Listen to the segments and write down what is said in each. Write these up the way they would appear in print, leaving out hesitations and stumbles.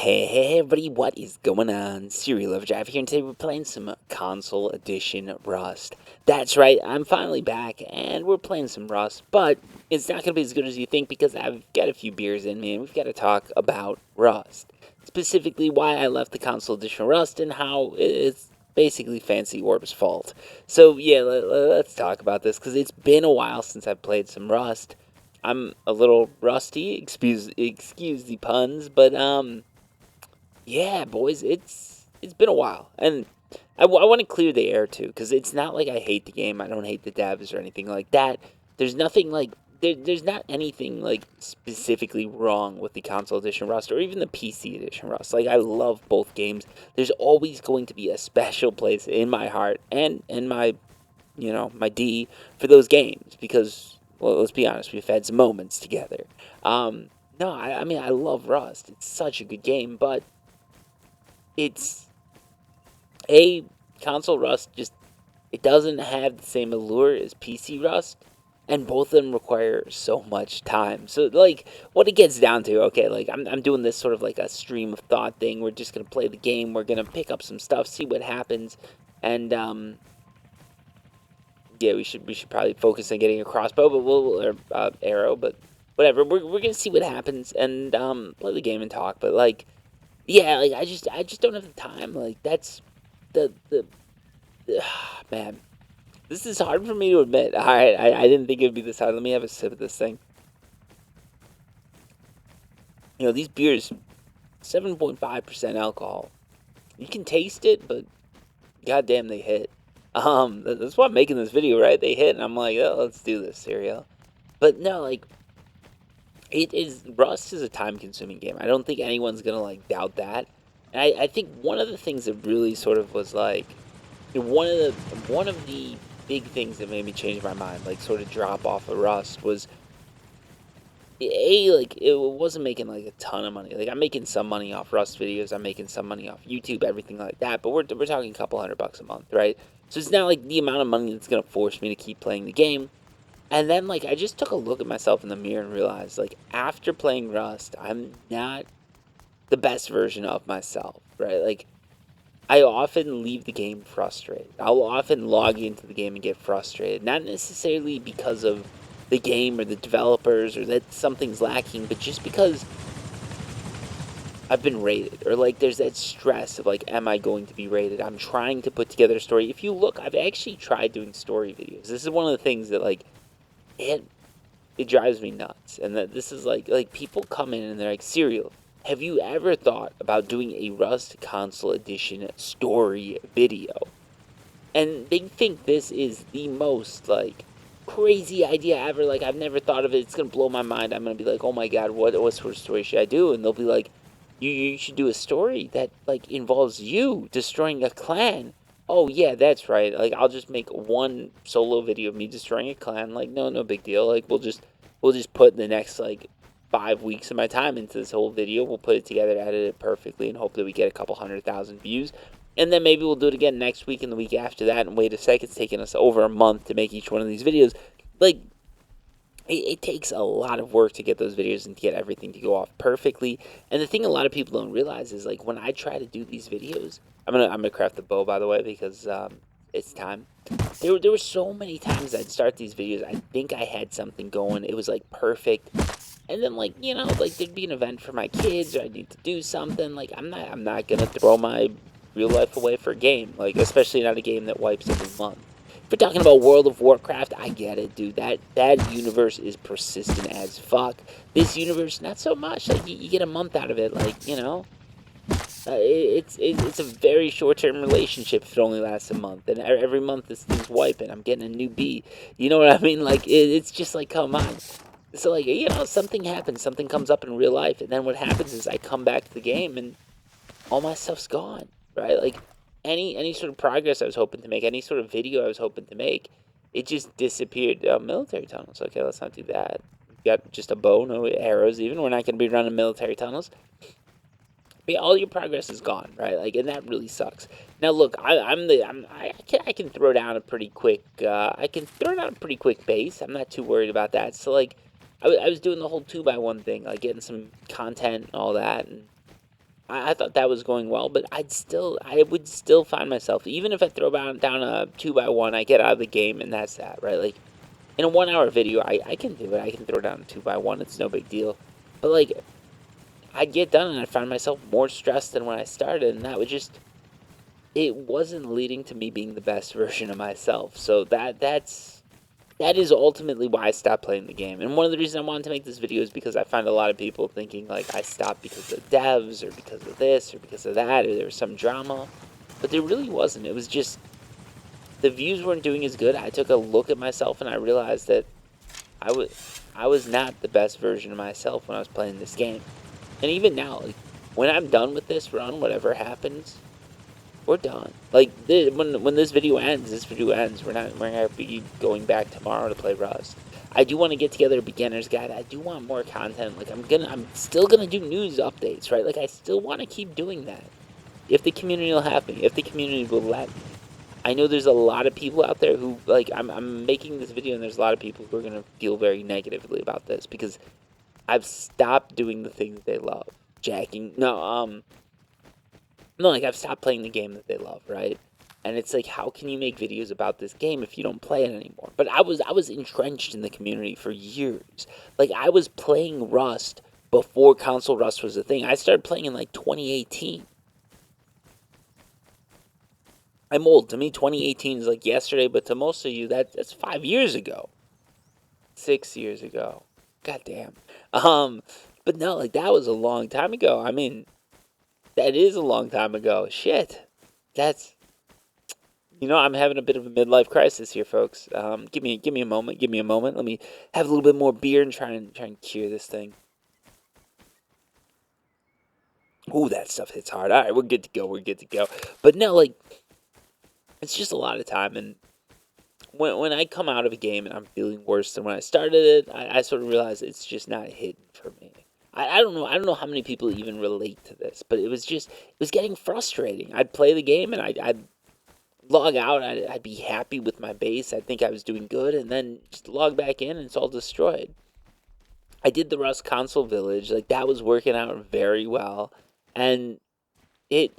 Hey everybody, what is going on? Cerealoverdrive here, and today we're playing some console edition Rust. That's right, I'm finally back, and we're playing some Rust, but it's not going to be as good as you think because I've got a few beers in me, and we've got to talk about Rust. Specifically, why I left the console edition Rust, and how it's basically Fancy Orb's fault. So yeah, let's talk about this, because it's been a while since I've played some Rust. I'm a little rusty, excuse the puns, but yeah, boys, it's been a while, and I want to clear the air too, because it's not like I hate the game. I don't hate the devs or anything like that. There's nothing like there's not anything like specifically wrong with the console edition Rust or even the PC edition Rust. Like, I love both games. There's always going to be a special place in my heart and in my my D for those games because, well, let's be honest, we've had some moments together. No, I mean, I love Rust. It's such a good game, but it's a console Rust, just it doesn't have the same allure as PC Rust, and both of them require so much time. So, like, what it gets down to, okay, like, I'm doing this sort of like a stream of thought thing. We're just gonna play the game, we're gonna pick up some stuff, see what happens, and yeah, we should probably focus on getting a crossbow, but or arrow, but whatever. We're gonna see what happens and play the game and talk, but like, yeah, like, I just don't have the time. Like, that's the man. This is hard for me to admit. All right, I didn't think it would be this hard. Let me have a sip of this thing. These beers, 7.5% alcohol. You can taste it, but goddamn, they hit. That's why I'm making this video, right? They hit, and I'm like, oh, let's do this, cereal. But no, like, Rust is a time-consuming game. I don't think anyone's gonna like doubt that. And I think one of the things that really sort of was like one of the big things that made me change my mind, like sort of drop off of Rust, was like, it wasn't making like a ton of money. Like, I'm making some money off Rust videos, I'm making some money off YouTube, everything like that. But we're talking a couple $100 a month, right? So it's not like the amount of money that's gonna force me to keep playing the game. And then, like, I just took a look at myself in the mirror and realized, like, after playing Rust, I'm not the best version of myself, right? Like, I often leave the game frustrated. I'll often log into the game and get frustrated. Not necessarily because of the game or the developers or that something's lacking, but just because I've been rated, or like there's that stress of like, am I going to be rated? I'm trying to put together a story. If you look, I've actually tried doing story videos. This is one of the things that, like, it drives me nuts. And that this is like people come in and they're like, Cereal, have you ever thought about doing a Rust console edition story video? And they think this is the most like crazy idea ever. Like, I've never thought of it. It's gonna blow my mind. I'm gonna be like, oh my god, what sort of story should I do? And they'll be like, you should do a story that like involves you destroying a clan. Oh yeah, that's right. Like, I'll just make one solo video of me destroying a clan. Like, no big deal. Like, we'll just put the next like 5 weeks of my time into this whole video. We'll put it together, edit it perfectly, and hope that we get a couple 100,000 views. And then maybe we'll do it again next week and the week after that. And wait a sec, it's taking us over a month to make each one of these videos. Like, it takes a lot of work to get those videos and to get everything to go off perfectly. And the thing a lot of people don't realize is, like, when I try to do these videos, I'm gonna craft the bow, by the way, because it's time. There were so many times I'd start these videos, I think I had something going, it was like perfect, and then, like, like, there'd be an event for my kids, or I need to do something. Like, I'm not gonna throw my real life away for a game, like, especially not a game that wipes every month. If we're talking about World of Warcraft, I get it, dude. That universe is persistent as fuck. This universe, not so much. Like, you get a month out of it, like, it's a very short-term relationship if it only lasts a month. And every month this thing's wiping. I'm getting a new bee. You know what I mean? Like, it's just like, come on. So, like, something happens. Something comes up in real life. And then what happens is I come back to the game and all my stuff's gone, right? Like, any sort of progress I was hoping to make, any sort of video I was hoping to make, it just disappeared. Military tunnels. Okay, let's not do that. We've got just a bow, no arrows even. We're not going to be running military tunnels. But yeah, all your progress is gone, right? Like, and that really sucks. Now, look, I can throw down a pretty quick. I can throw down a pretty quick base. I'm not too worried about that. So, like, I was doing the whole 2x1 thing, like getting some content and all that, and I thought that was going well, but I would still find myself, even if I throw down a 2x1, I get out of the game, and that's that, right? Like, in a 1 hour video, I can do it. I can throw down a 2x1. It's no big deal. But, like, I'd get done, and I'd find myself more stressed than when I started, and that would just, it wasn't leading to me being the best version of myself. So that is ultimately why I stopped playing the game. And one of the reasons I wanted to make this video is because I find a lot of people thinking, like, I stopped because of devs, or because of this, or because of that, or there was some drama. But there really wasn't. It was just, the views weren't doing as good. I took a look at myself, and I realized that I was not the best version of myself when I was playing this game. And even now, like, when I'm done with this run, whatever happens, we're done. Like, when this video ends, We're not gonna be going back tomorrow to play Rust. I do want to get together a beginner's guide. I do want more content. Like, I'm still gonna do news updates, right? Like, I still want to keep doing that. If the community will have me, if the community will let me. I know there's a lot of people out there who, like, I'm making this video, and there's a lot of people who are gonna feel very negatively about this because I've stopped doing the things they love. No, like, I've stopped playing the game that they love, right? And it's like, how can you make videos about this game if you don't play it anymore? But I was entrenched in the community for years. Like, I was playing Rust before console Rust was a thing. I started playing in, like, 2018. I'm old. To me, 2018 is like yesterday, but to most of you, that's 5 years ago. 6 years ago. God damn. But no, like, that was a long time ago. I mean, that is a long time ago. Shit. That's, I'm having a bit of a midlife crisis here, folks. Give me a moment. Give me a moment. Let me have a little bit more beer and try and cure this thing. Ooh, that stuff hits hard. All right, we're good to go. We're good to go. But no, like, it's just a lot of time, and when I come out of a game and I'm feeling worse than when I started it, I sort of realize it's just not hitting for me. I don't know. I don't know how many people even relate to this, but it was getting frustrating. I'd play the game, and I'd log out. I'd be happy with my base. I'd think I was doing good, and then just log back in, and it's all destroyed. I did the Rust console village. Like, that was working out very well, and it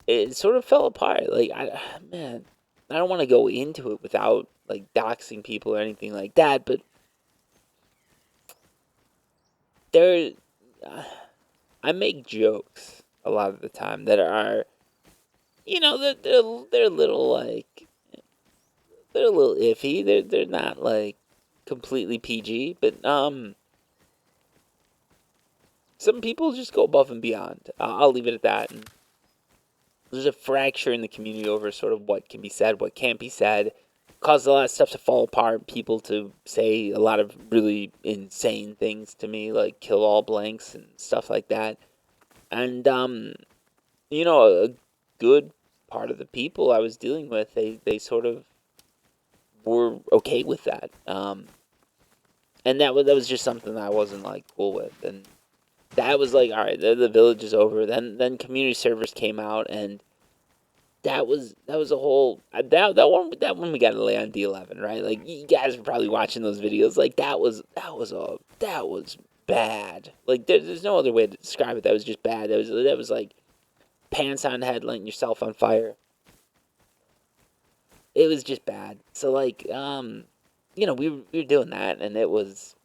it sort of fell apart. Like, man, I don't want to go into it without, like, doxing people or anything like that, but there, I make jokes a lot of the time that are, they're a little, like, they're a little iffy. They're not, like, completely PG, but some people just go above and beyond. I'll leave it at that. And there's a fracture in the community over sort of what can be said, what can't be said. Caused a lot of stuff to fall apart. People to say a lot of really insane things to me, like kill all blanks and stuff like that. And a good part of the people I was dealing with, they sort of were okay with that. And that was just something that I wasn't, like, cool with. And that was like, all right, the village is over. Then community servers came out, and that was a whole that one we got to lay on D11, right? Like, you guys were probably watching those videos. Like, that was bad. Like, there's no other way to describe it. That was just bad. That was like pants on head, lighting yourself on fire. It was just bad. So, like, we were doing that, and it was,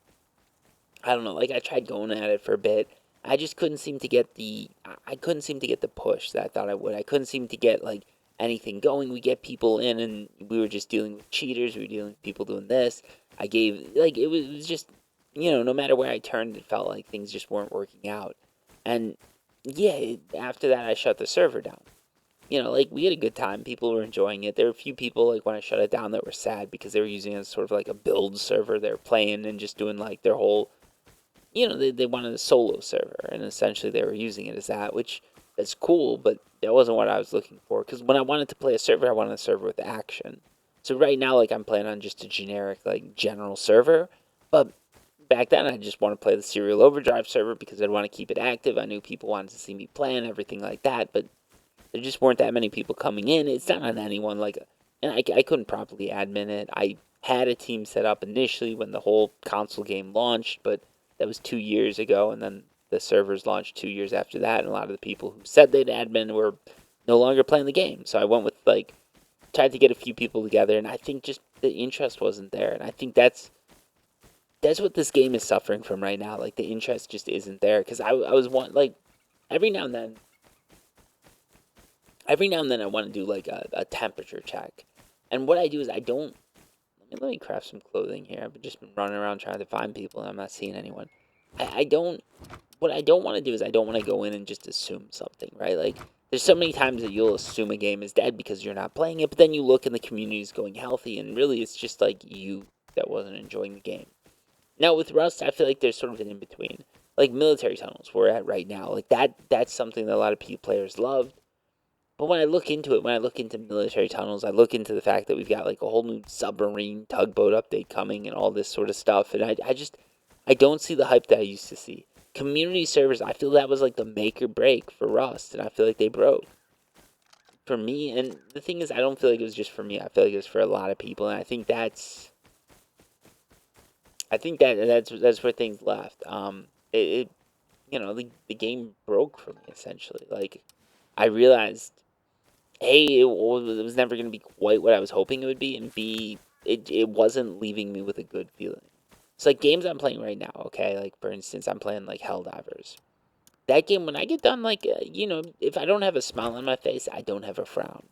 I don't know. Like, I tried going at it for a bit. I just couldn't seem to get I couldn't seem to get the push that I thought I would. I couldn't seem to get, like, anything going. We get people in, and we were just dealing with cheaters. We were dealing with people doing this. I gave, like, it was just, no matter where I turned, it felt like things just weren't working out. And yeah, after that, I shut the server down. Like, we had a good time. People were enjoying it. There were a few people, like, when I shut it down, that were sad because they were using it as sort of like a build server. They were playing and just doing, like, their whole, they wanted a solo server, and essentially they were using it as that, which is cool, but that wasn't what I was looking for. Because when I wanted to play a server, I wanted a server with action. So right now, like, I'm playing on just a generic, like, general server. But back then, I just wanted to play the Cerealoverdrive server because I'd want to keep it active. I knew people wanted to see me play and everything like that, but there just weren't that many people coming in. It's not on anyone, like, and I couldn't properly admin it. I had a team set up initially when the whole console game launched, but that was 2 years ago, and then the servers launched 2 years after that, and a lot of the people who said they'd admin were no longer playing the game. So I went with like tried to get a few people together, and I think just the interest wasn't there, and I think that's what this game is suffering from right now. Like the interest just isn't there because I was one like every now and then. Every now and then I want to do like a temperature check, and what I do is I don't. Let me craft some clothing here. I've just been running around trying to find people, and I'm not seeing anyone. I don't. What I don't want to do is I don't want to go in and just assume something, right? Like there's so many times that you'll assume a game is dead because you're not playing it, but then you look and the community is going healthy, and really it's just like you that wasn't enjoying the game. Now with Rust, I feel like there's sort of an in between, like military tunnels we're at right now. Like that's something that a lot of players love. But when I look into it, when I look into military tunnels, I look into the fact that we've got like a whole new submarine tugboat update coming and all this sort of stuff. And I don't see the hype that I used to see. Community servers, I feel that was like the make or break for Rust, and I feel like they broke. For me, and the thing is, I don't feel like it was just for me. I feel like it was for a lot of people, and I think that's where things left. The game broke for me essentially. Like I realized A, it was never going to be quite what I was hoping it would be, and B, it wasn't leaving me with a good feeling. It's like games I'm playing right now, okay? Like, for instance, I'm playing, like, Helldivers. That game, when I get done, like, if I don't have a smile on my face, I don't have a frown.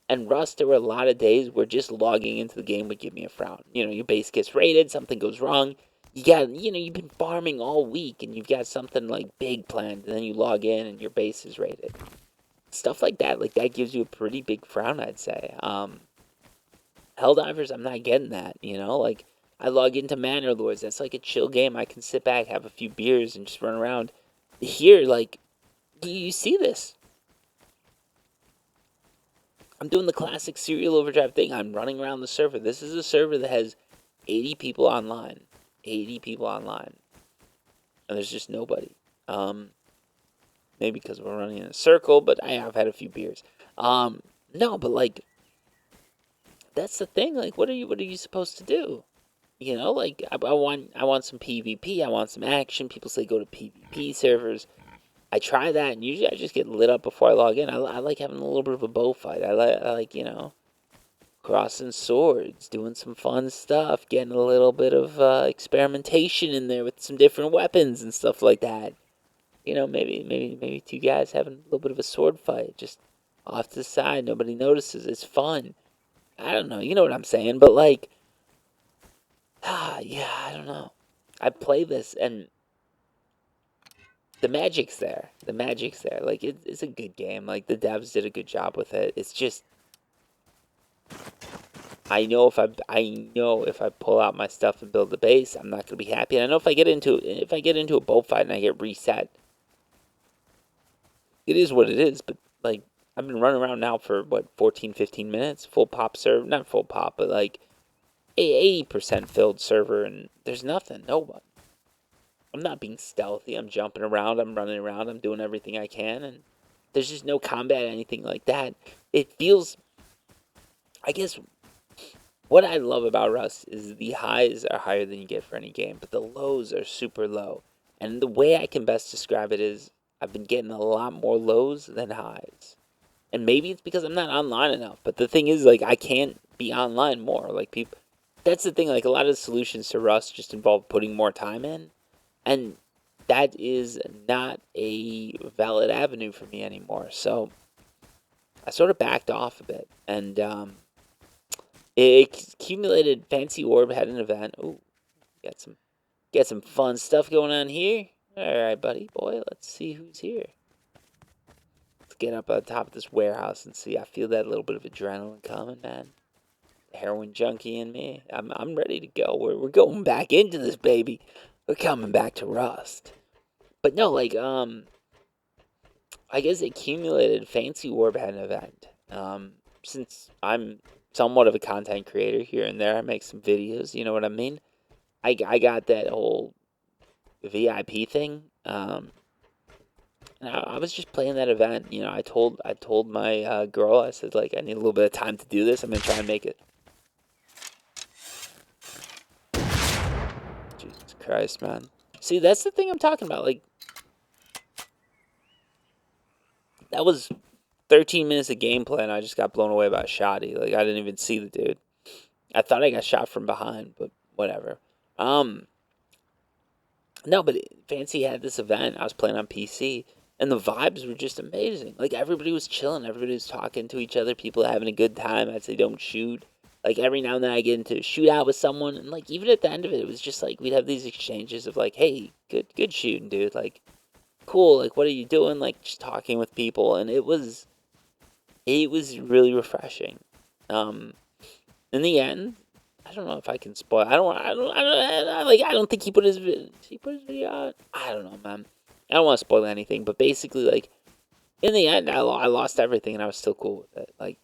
And Rust, there were a lot of days where just logging into the game would give me a frown. Your base gets raided, something goes wrong. You've been farming all week, and you've got something, like, big planned, and then you log in, and your base is raided. Stuff like that gives you a pretty big frown, I'd say. Helldivers, I'm not getting that, like, I log into Manor Lords, that's like a chill game, I can sit back, have a few beers, and just run around. Here, like, you see this. I'm doing the classic Cerealoverdrive thing, I'm running around the server. This is a server that has 80 people online. 80 people online. And there's just nobody. Maybe because we're running in a circle, but I have had a few beers. No, but like, that's the thing. Like, what are you supposed to do? Like I want some PvP. I want some action. People say go to PvP servers. I try that, and usually I just get lit up before I log in. I like having a little bit of a bow fight. I like crossing swords, doing some fun stuff, getting a little bit of experimentation in there with some different weapons and stuff like that. Maybe two guys having a little bit of a sword fight, just off to the side. Nobody notices. It's fun. I don't know. You know what I'm saying? But like, yeah, I don't know. I play this and the magic's there. The magic's there. Like it's a good game. Like the devs did a good job with it. It's just I know if I pull out my stuff and build the base, I'm not gonna be happy. And I know if I get into a bow fight and I get reset, it is what it is. But like I've been running around now for 14, 15 minutes, full pop server, not full pop, but like 80% filled server, and there's nothing, no one. I'm not being stealthy. I'm jumping around. I'm running around. I'm doing everything I can, and there's just no combat, anything like that. It feels, I guess, what I love about Rust is the highs are higher than you get for any game, but the lows are super low. And the way I can best describe it is I've been getting a lot more lows than highs. And maybe it's because I'm not online enough, but the thing is, like, I can't be online more. Like, people, that's the thing, like, a lot of the solutions to Rust just involve putting more time in. And that is not a valid avenue for me anymore. So I sort of backed off a bit. And it accumulated. Fancy Orb had an event. Ooh, got some fun stuff going on here. All right, buddy, boy, let's see who's here. Let's get up on top of this warehouse and see. I feel that little bit of adrenaline coming, man. The heroin junkie in me. I'm ready to go. We're going back into this, baby. We're coming back to Rust. But no, like, I guess accumulated. Fancy Orb had an event. Since I'm somewhat of a content creator here and there, I make some videos, you know what I mean? I got that whole VIP thing, and I was just playing that event, I told my girl, I said, like, I need a little bit of time to do this, I'm gonna try and make it. Jesus Christ, man. See, that's the thing I'm talking about, like, That was 13 minutes of gameplay, and I just got blown away by a shotty. Like, I didn't even see the dude. I thought I got shot from behind, but whatever. No, but Fancy had this event. I was playing on PC, and the vibes were just amazing. Like, everybody was chilling. Everybody was talking to each other. People having a good time as they don't shoot. Like, every now and then I get into a shootout with someone, and, like, even at the end of it, it was just, like, we'd have these exchanges of, like, hey, good shooting, dude. Like, cool. Like, what are you doing? Like, just talking with people, and it was really refreshing. In the end, I don't know if I can spoil. I don't think he put his video out. I don't know, man. I don't want to spoil anything, but basically, like, in the end, I lost everything, and I was still cool with it. Like,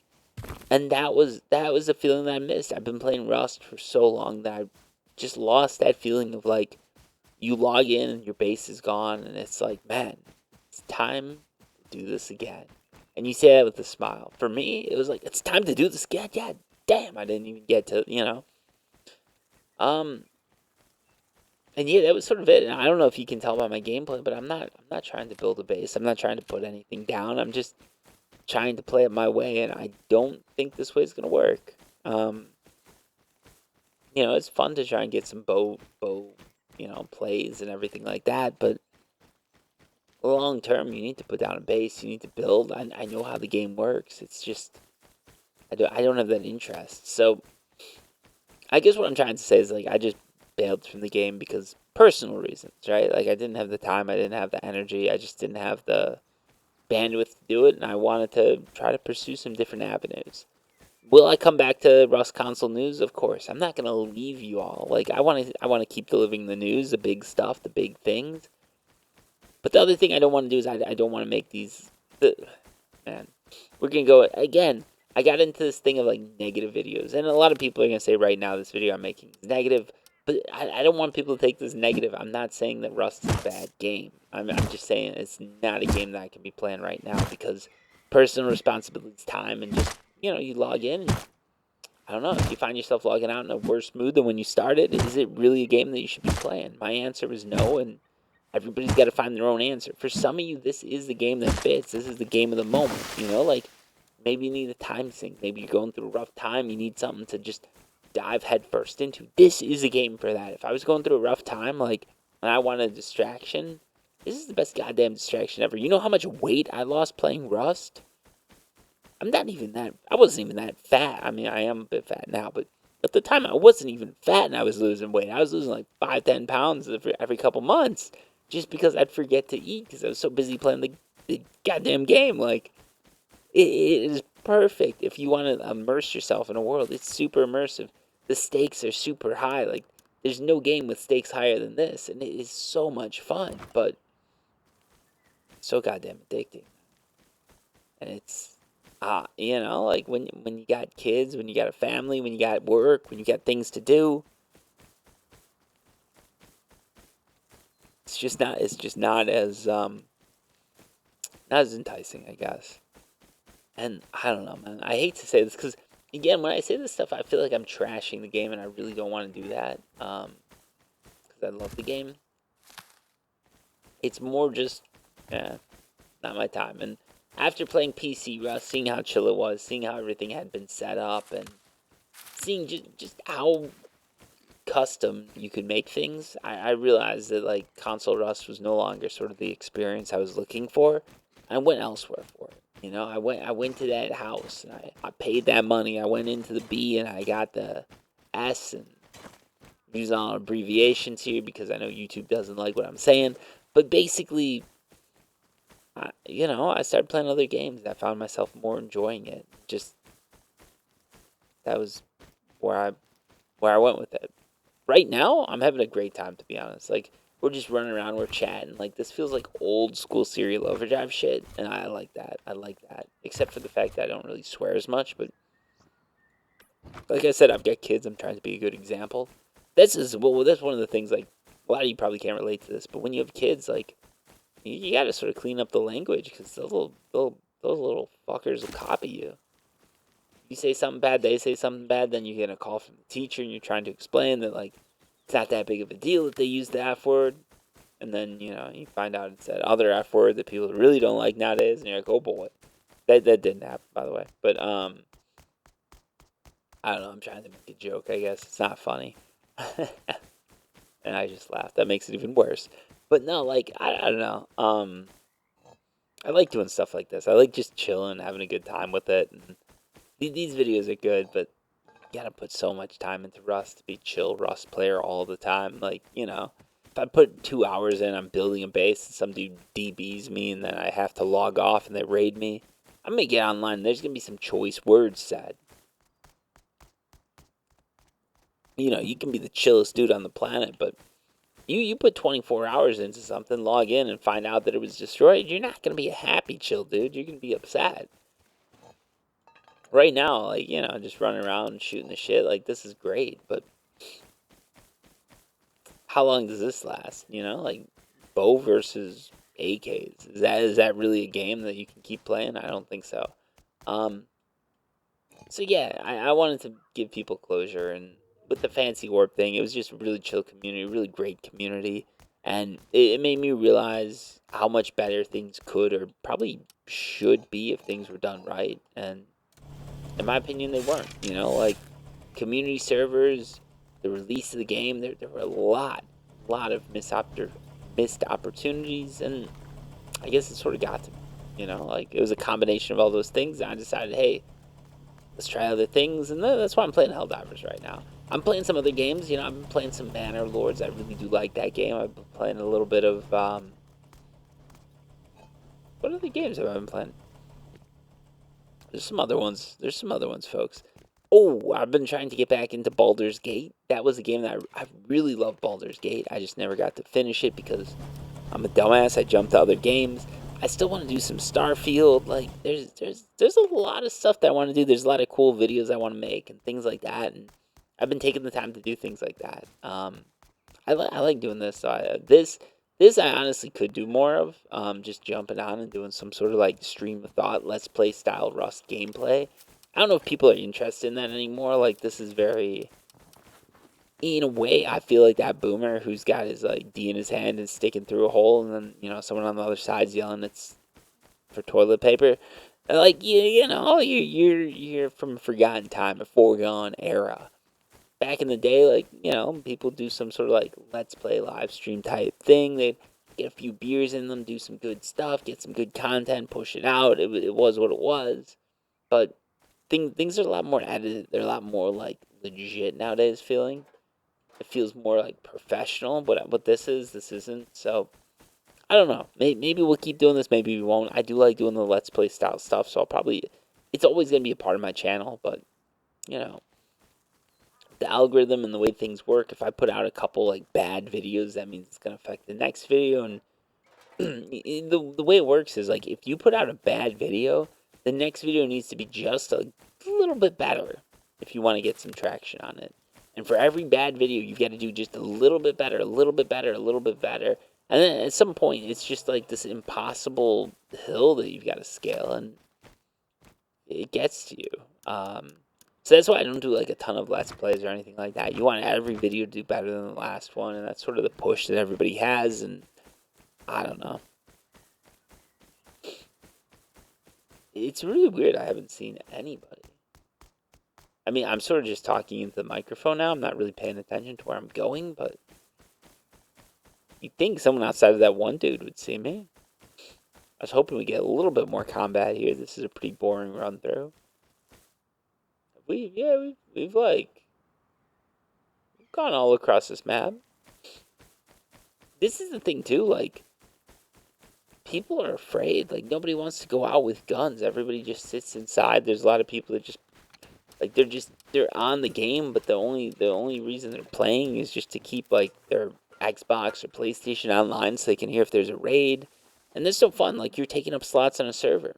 and that was a feeling that I missed. I've been playing Rust for so long that I just lost that feeling of, like, you log in and your base is gone, and it's like, man, it's time to do this again. And you say that with a smile. For me, it was like, it's time to do this again. Yeah, damn, I didn't even get to, And yeah, that was sort of it. And I don't know if you can tell by my gameplay, but I'm not trying to build a base. I'm not trying to put anything down. I'm just trying to play it my way, and I don't think this way is gonna work. It's fun to try and get some bow, plays and everything like that, but long term, you need to put down a base. You need to build. I know how the game works. It's just I don't have that interest. So I guess what I'm trying to say is, like, I just bailed from the game because personal reasons, right? Like, I didn't have the time, I didn't have the energy, I just didn't have the bandwidth to do it, and I wanted to try to pursue some different avenues. Will I come back to Rust console news? Of course. I'm not gonna leave you all. Like, I want to keep delivering the news, the big stuff, the big things. But the other thing I don't want to do is I don't want to make these. Man, we're gonna go again. I got into this thing of, like, negative videos, and a lot of people are gonna say right now this video I'm making is negative, but I don't want people to take this negative. I'm not saying that Rust is a bad game. I'm just saying it's not a game that I can be playing right now because personal responsibilities, time, and just, you log in. And, I don't know, if you find yourself logging out in a worse mood than when you started, is it really a game that you should be playing? My answer was no, and everybody's got to find their own answer. For some of you, this is the game that fits. This is the game of the moment, like, maybe you need a time sink. Maybe you're going through a rough time. You need something to just dive headfirst into. This is a game for that. If I was going through a rough time, like, and I wanted a distraction, this is the best goddamn distraction ever. You know how much weight I lost playing Rust? I wasn't even that fat. I mean, I am a bit fat now, but at the time I wasn't even fat and I was losing weight. I was losing like 5-10 pounds every couple months just because I'd forget to eat because I was so busy playing the goddamn game. Like, it is perfect if you want to immerse yourself in a world. It's super immersive. The stakes are super high. Like, there's no game with stakes higher than this, and it is so much fun, but so goddamn addicting. And it's, like, when you got kids, when you got a family, when you got work, when you got things to do, it's just not as enticing, I guess. And I don't know, man. I hate to say this because, again, when I say this stuff, I feel like I'm trashing the game, and I really don't want to do that. Because I love the game. It's more just, not my time. And after playing PC Rust, seeing how chill it was, seeing how everything had been set up, and seeing just how custom you could make things, I realized that, like, console Rust was no longer sort of the experience I was looking for. I went elsewhere for it. I went to that house, and I paid that money. I went into the B, and I got the S, and I'm using all abbreviations here because I know YouTube doesn't like what I'm saying. But basically, I started playing other games, and I found myself more enjoying it. Just, that was where I went with it. Right now, I'm having a great time, to be honest. Like, we're just running around, we're chatting. Like, this feels like old school Cerealoverdrive shit, and I like that. Except for the fact that I don't really swear as much, but like I said, I've got kids. I'm trying to be a good example. That's one of the things, like, a lot of you probably can't relate to this, but when you have kids, like, you got to sort of clean up the language because those little fuckers will copy you. You say something bad, they say something bad, then you get a call from the teacher, and you're trying to explain that, like, it's not that big of a deal that they use the F word. and then you find out it's that other F word that people really don't like nowadays, and you're like, oh boy, that didn't happen, by the way. But I don't know. I'm trying to make a joke. I guess it's not funny, and I just laughed. That makes it even worse. But no, like I don't know. I like doing stuff like this. I like just chilling, having a good time with it. And these videos are good, but you gotta put so much time into Rust to be chill Rust player all the time. Like, if I put 2 hours in, I'm building a base, and some dude DBs me, and then I have to log off, and they raid me. I'm gonna get online, and there's gonna be some choice words said. You can be the chillest dude on the planet, but you put 24 hours into something, log in, and find out that it was destroyed, you're not gonna be a happy chill dude. You're gonna be upset. Right now, like, just running around and shooting the shit, like, this is great, but how long does this last? Like, bow versus AKs. Is that really a game that you can keep playing? I don't think so. Um, so yeah, I wanted to give people closure, and with the fancy warp thing, it was just a really chill community, really great community, and it made me realize how much better things could or probably should be if things were done right. And in my opinion, they weren't. Like community servers, the release of the game, there were a lot of missed opportunities, and I guess it sort of got to me. Like it was a combination of all those things. And I decided, hey, let's try other things, and that's why I'm playing Helldivers right now. I'm playing some other games. I've been playing some Banner Lords. I really do like that game. I've been playing a little bit of what other games have I been playing? There's some other ones. Folks. Oh, I've been trying to get back into Baldur's Gate. That was a game that I really love. Baldur's Gate. I just never got to finish it because I'm a dumbass. I jumped to other games. I still want to do some Starfield. Like there's a lot of stuff that I want to do. There's a lot of cool videos I want to make and things like that. And I've been taking the time to do things like that. I like doing this. So this I honestly could do more of. Just jumping on and doing some sort of like stream of thought, let's play style Rust gameplay. I don't know if people are interested in that anymore. Like this is very, in a way, I feel like that boomer who's got his like D in his hand and sticking through a hole, and then someone on the other side's yelling it's for toilet paper. Like you're from a forgotten time, a foregone era. Back in the day, like people do some sort of like let's play live stream type thing. They get a few beers in them, do some good stuff, get some good content, push it out. It was what it was, but things are a lot more edited. They're a lot more like legit nowadays. It feels more like professional. But what this isn't. So I don't know. Maybe we'll keep doing this. Maybe we won't. I do like doing the let's play style stuff. So it's always gonna be a part of my channel. But you know, the algorithm and the way things work. If I put out a couple like bad videos, that means it's gonna affect the next video. And the way it works is like if you put out a bad video, the next video needs to be just a little bit better if you want to get some traction on it. And for every bad video, you've got to do just a little bit better, a little bit better, a little bit better. And then at some point, it's just like this impossible hill that you've got to scale, and it gets to you. So that's why I don't do like a ton of Let's Plays or anything like that. You want every video to do better than the last one, and that's sort of the push that everybody has, and I don't know. It's really weird. I haven't seen anybody. I mean, I'm sort of just talking into the microphone now. I'm not really paying attention to where I'm going, but you'd think someone outside of that one dude would see me. I was hoping we get a little bit more combat here. This is a pretty boring run through. We've gone all across this map. This is the thing too, like people are afraid. Like nobody wants to go out with guns. Everybody just sits inside. There's a lot of people that just like they're on the game, but the only reason they're playing is just to keep like their Xbox or PlayStation online so they can hear if there's a raid. And this is so fun, like you're taking up slots on a server.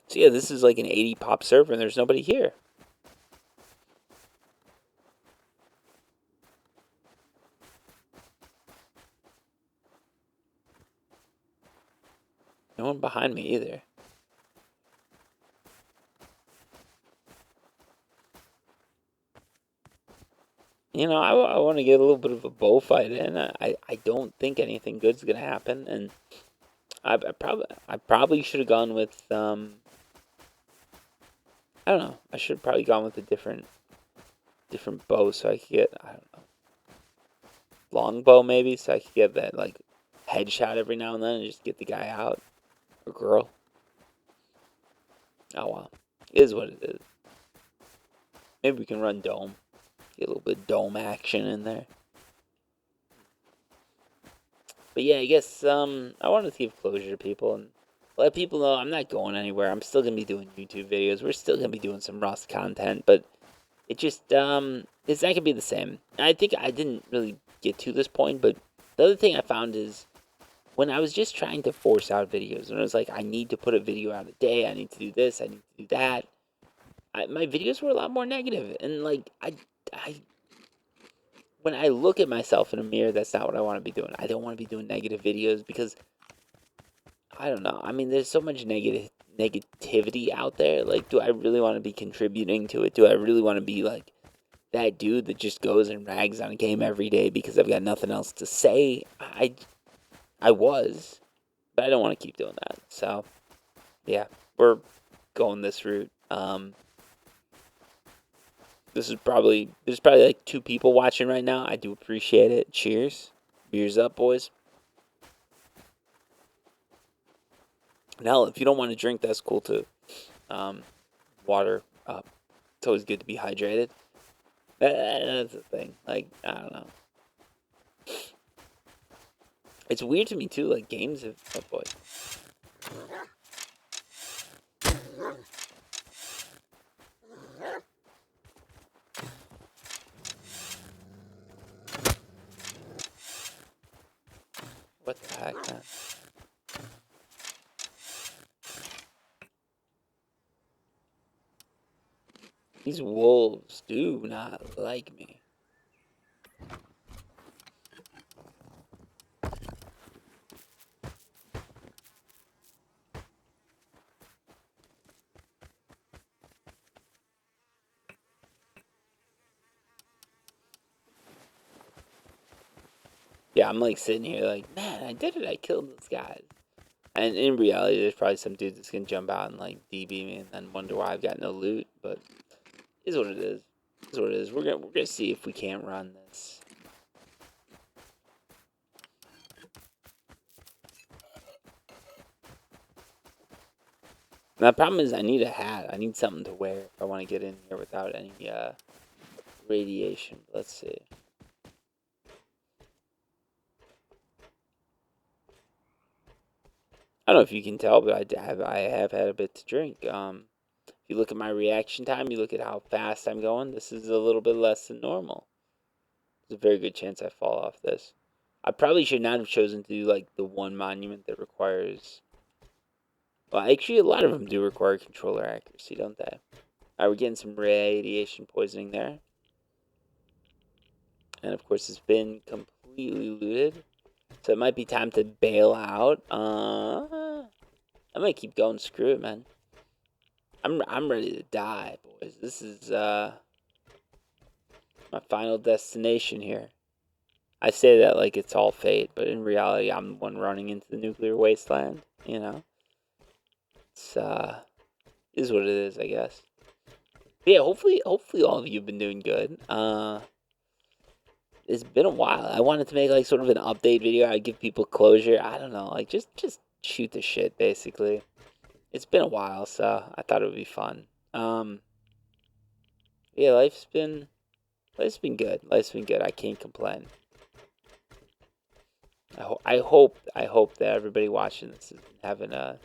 So yeah, this is like an 80 pop server and there's nobody here. No one behind me either. you know, I want to get a little bit of a bullfight in. I don't think anything good's gonna happen, and I probably should have gone with I don't know. I should have probably gone with a different bow so I could get, I don't know, long bow maybe, so I could get that like headshot every now and then and just get the guy out or girl. Oh well, it is what it is. Maybe we can run dome, get a little bit of dome action in there. But yeah, I guess I wanted to give closure to people and let people know I'm not going anywhere. I'm still gonna be doing YouTube videos. We're still gonna be doing some Rust content, but it just it's not gonna be the same. And I think I didn't really get to this point, but the other thing I found is when I was just trying to force out videos, and I was like, I need to put a video out a day. I need to do this. I need to do that. My videos were a lot more negative, and like I when I look at myself in a mirror, that's not what I want to be doing. I don't want to be doing negative videos because I don't know. I mean, there's so much negativity out there. Like, do I really want to be contributing to it? Do I really want to be like that dude that just goes and rags on a game every day because I've got nothing else to say? I was, but I don't want to keep doing that. So, yeah, we're going this route. There's probably like 2 people watching right now. I do appreciate it. Cheers. Beers up, boys. Now, if you don't want to drink, that's cool too. Water up. It's always good to be hydrated. That's the thing. Like, I don't know. It's weird to me too. Like games have. Oh boy. What the heck, man? These wolves do not like me. Yeah, I'm like sitting here like, man, I did it. I killed those guys. And in reality, there's probably some dude that's gonna jump out and like DB me and then wonder why I've got no loot. But it is what it is. It is what it is. We're gonna see if we can't run this. Now, the problem is I need a hat. I need something to wear if I want to get in here without any radiation. Let's see. I don't know if you can tell, but I have had a bit to drink. If you look at my reaction time, you look at how fast I'm going. This is a little bit less than normal. There's a very good chance I fall off this. I probably should not have chosen to do like the one monument that requires. Well, actually, a lot of them do require controller accuracy, don't they? We're getting some radiation poisoning there. And of course, it's been completely looted. So it might be time to bail out. I might keep going. Screw it, man. I'm ready to die, boys. This is my final destination here. I say that like it's all fate, but in reality, I'm the one running into the nuclear wasteland. You know, it's is what it is, I guess. But yeah, hopefully all of you have been doing good. It's been a while. I wanted to make like sort of an update video. I'd give people closure. I don't know, like just shoot the shit basically. It's been a while, so I thought it would be fun. Yeah, life's been good. Life's been good. I can't complain. I hope that everybody watching this is having a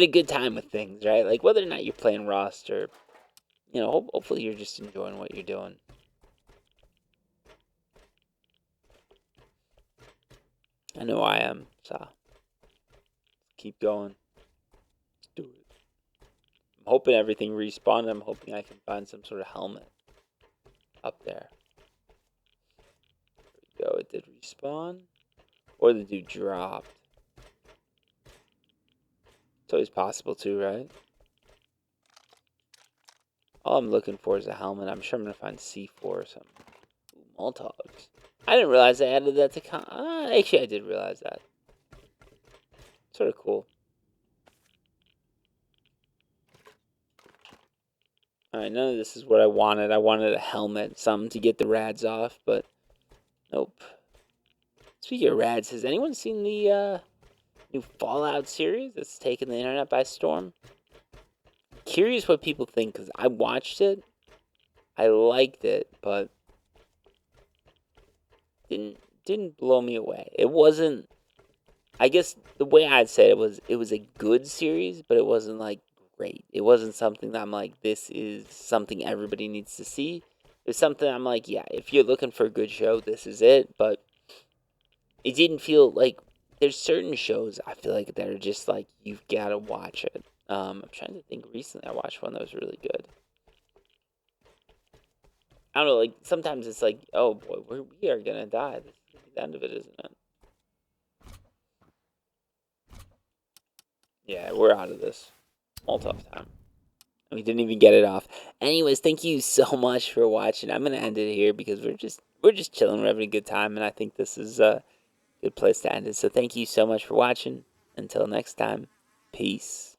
good time with things, right? Like whether or not you're playing Rust or hopefully you're just enjoying what you're doing. I know I am, so keep going. Let's do it. I'm hoping everything respawned. I'm hoping I can find some sort of helmet up there. There we go. It did respawn. Or the dude dropped. It's always possible too, right? All I'm looking for is a helmet. I'm sure I'm going to find C4 or something. Ooh, Moltovs. I didn't realize I added that to actually, I did realize that. Sort of cool. Alright, none of this is what I wanted. I wanted a helmet, something to get the rads off, but nope. Speaking of rads, has anyone seen the new Fallout series that's taken the internet by storm? Curious what people think, because I watched it. I liked it, but didn't blow me away. It wasn't, I guess the way I'd say it was a good series, but it wasn't like great. It wasn't something that I'm like, this is something everybody needs to see. It's something I'm like, yeah, if you're looking for a good show, this is it. But it didn't feel like, there's certain shows I feel like that are just like, you've got to watch it. I'm trying to think. Recently, I watched one that was really good. I don't know. Like sometimes it's like, oh boy, we are gonna die. This is the end of it, isn't it? Yeah, we're out of this. All tough time. We didn't even get it off. Anyways, thank you so much for watching. I'm gonna end it here because we're just chilling, we're having a good time, and I think this is a good place to end it. So thank you so much for watching. Until next time, peace.